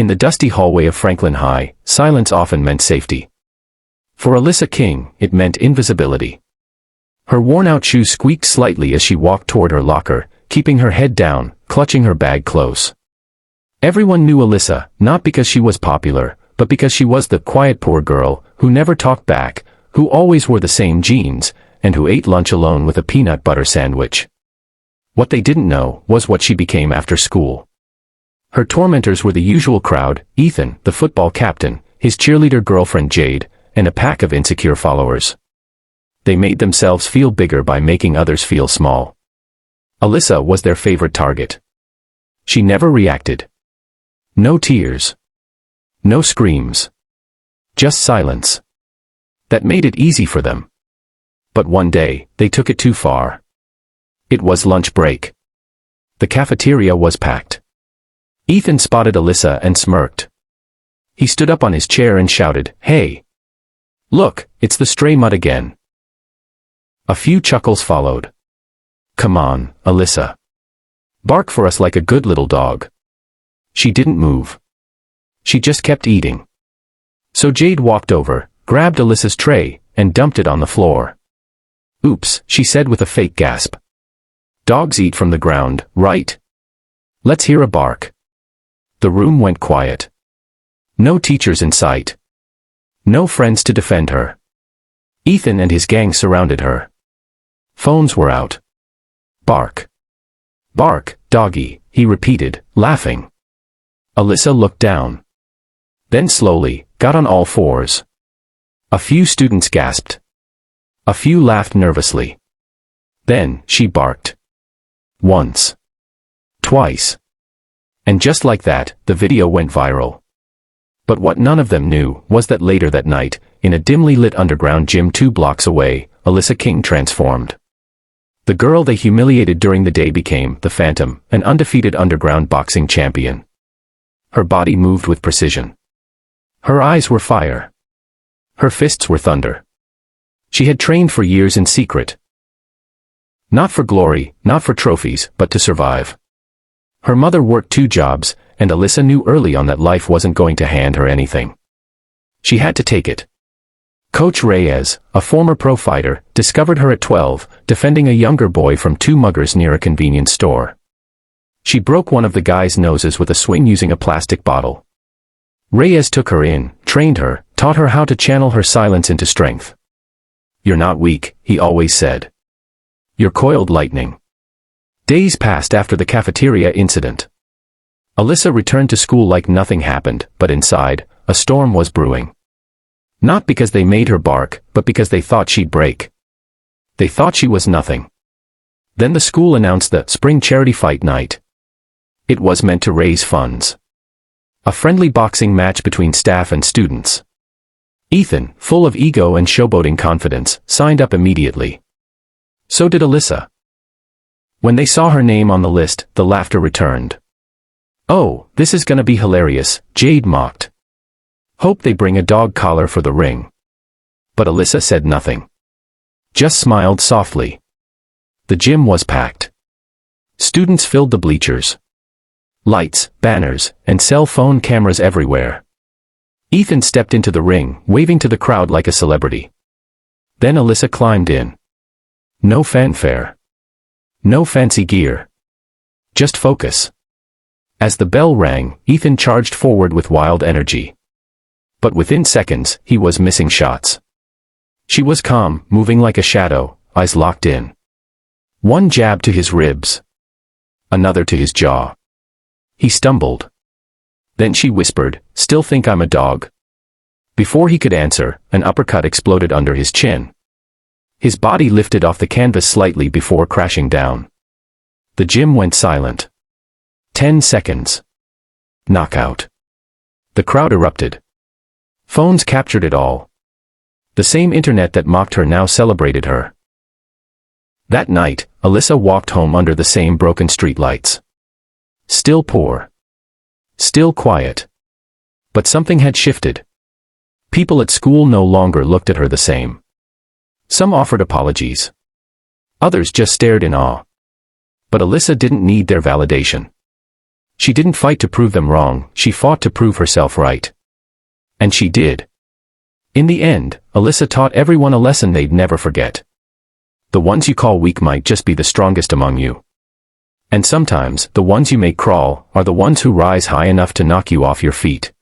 In the dusty hallway of Franklin High, silence often meant safety. For Alyssa King, it meant invisibility. Her worn-out shoes squeaked slightly as she walked toward her locker, keeping her head down, clutching her bag close. Everyone knew Alyssa, not because she was popular, but because she was the quiet poor girl, who never talked back, who always wore the same jeans, and who ate lunch alone with a peanut butter sandwich. What they didn't know was what she became after school. Her tormentors were the usual crowd: Ethan, the football captain, his cheerleader girlfriend Jade, and a pack of insecure followers. They made themselves feel bigger by making others feel small. Alyssa was their favorite target. She never reacted. No tears. No screams. Just silence. That made it easy for them. But one day, they took it too far. It was lunch break. The cafeteria was packed. Ethan spotted Alyssa and smirked. He stood up on his chair and shouted, "Hey! Look, it's the stray mutt again." A few chuckles followed. "Come on, Alyssa. Bark for us like a good little dog." She didn't move. She just kept eating. So Jade walked over, grabbed Alyssa's tray, and dumped it on the floor. "Oops," she said with a fake gasp. "Dogs eat from the ground, right? Let's hear a bark." The room went quiet. No teachers in sight. No friends to defend her. Ethan and his gang surrounded her. Phones were out. "Bark. Bark, doggy," he repeated, laughing. Alyssa looked down. Then slowly, got on all fours. A few students gasped. A few laughed nervously. Then, she barked. Once. Twice. And just like that, the video went viral. But what none of them knew was that later that night, in a dimly lit underground gym 2 blocks away, Alyssa King transformed. The girl they humiliated during the day became the Phantom, an undefeated underground boxing champion. Her body moved with precision. Her eyes were fire. Her fists were thunder. She had trained for years in secret. Not for glory, not for trophies, but to survive. Her mother worked 2 jobs, and Alyssa knew early on that life wasn't going to hand her anything. She had to take it. Coach Reyes, a former pro fighter, discovered her at 12, defending a younger boy from 2 muggers near a convenience store. She broke one of the guy's noses with a swing using a plastic bottle. Reyes took her in, trained her, taught her how to channel her silence into strength. "You're not weak," he always said. "You're coiled lightning." Days passed after the cafeteria incident. Alyssa returned to school like nothing happened, but inside, a storm was brewing. Not because they made her bark, but because they thought she'd break. They thought she was nothing. Then the school announced the spring charity fight night. It was meant to raise funds. A friendly boxing match between staff and students. Ethan, full of ego and showboating confidence, signed up immediately. So did Alyssa. When they saw her name on the list, the laughter returned. "Oh, this is gonna be hilarious," Jade mocked. "Hope they bring a dog collar for the ring." But Alyssa said nothing. Just smiled softly. The gym was packed. Students filled the bleachers. Lights, banners, and cell phone cameras everywhere. Ethan stepped into the ring, waving to the crowd like a celebrity. Then Alyssa climbed in. No fanfare. No fancy gear. Just focus. As the bell rang, Ethan charged forward with wild energy. But within seconds, he was missing shots. She was calm, moving like a shadow, eyes locked in. One jab to his ribs. Another to his jaw. He stumbled. Then she whispered, "Still think I'm a dog?" Before he could answer, an uppercut exploded under his chin. His body lifted off the canvas slightly before crashing down. The gym went silent. 10 seconds. Knockout. The crowd erupted. Phones captured it all. The same internet that mocked her now celebrated her. That night, Alyssa walked home under the same broken streetlights. Still poor. Still quiet. But something had shifted. People at school no longer looked at her the same. Some offered apologies. Others just stared in awe. But Alyssa didn't need their validation. She didn't fight to prove them wrong, she fought to prove herself right. And she did. In the end, Alyssa taught everyone a lesson they'd never forget. The ones you call weak might just be the strongest among you. And sometimes, the ones you make crawl, are the ones who rise high enough to knock you off your feet.